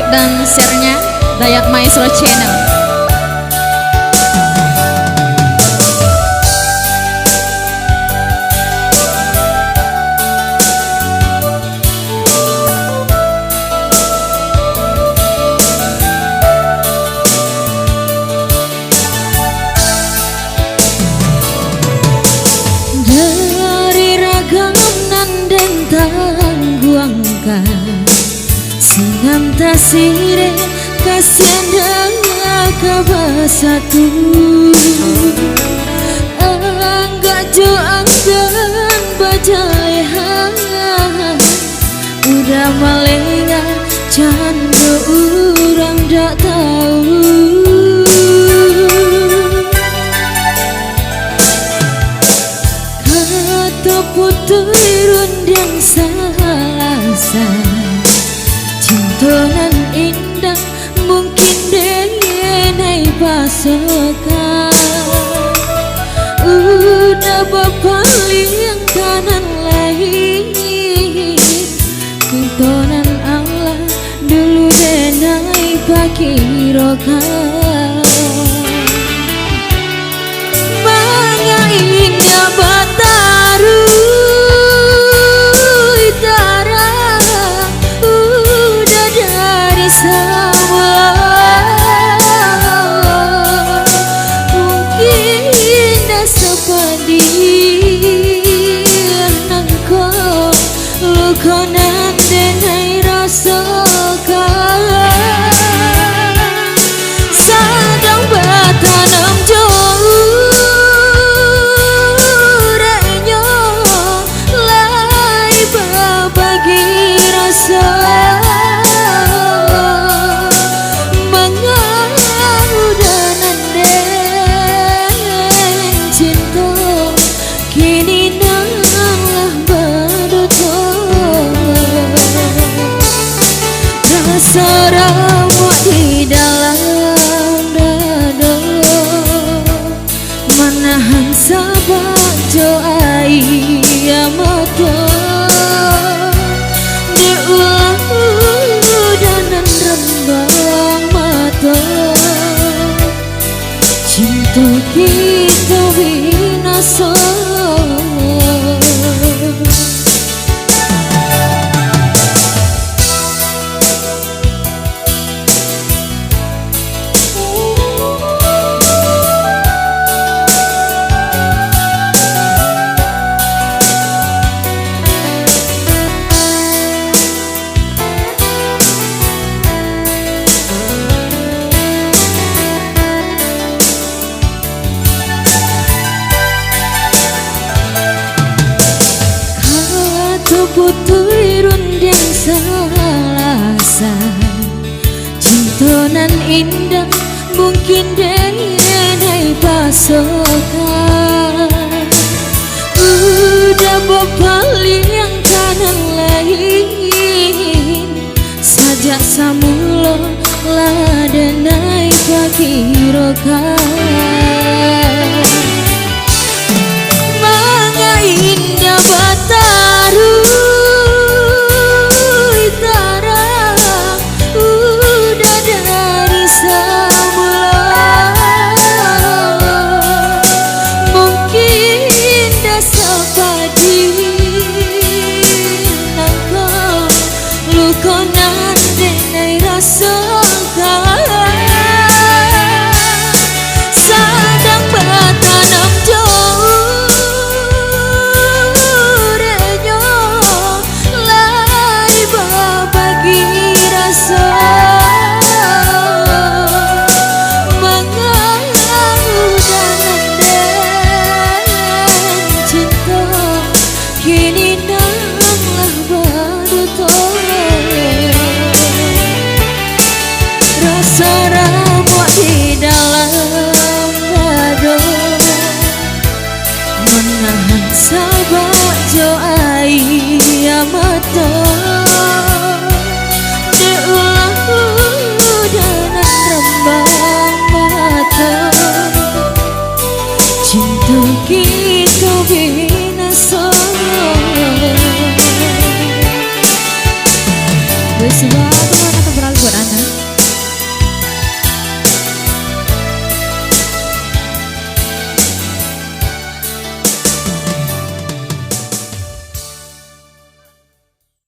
like dan share-nya Dayat Maestro Channel. Sinam tasire kasihan dengan kabasatu Anggak jo anggan bajalehan Udah malenga cando urang dak tahu Kata putui rundang salasa Cintonan indah mungkin denai pasokan Udah berpaling kanan lain Cintonan Allah dulu denai pakirokan Manga indah bataru Konan denai rasakan Sadang batanam jauh Renyo Lai berbagi rasa Mengahudanan den cinta Kini nalah berduka Seramu di dalam dada Menahan sabar jo mata Diulang-udanan rembang mata Cinta kita binasa Putui rundeng salasa Cintonan indah mungkin denai pasokan Udah berpaling kanan lain Sajak samulo lah denai pakirokan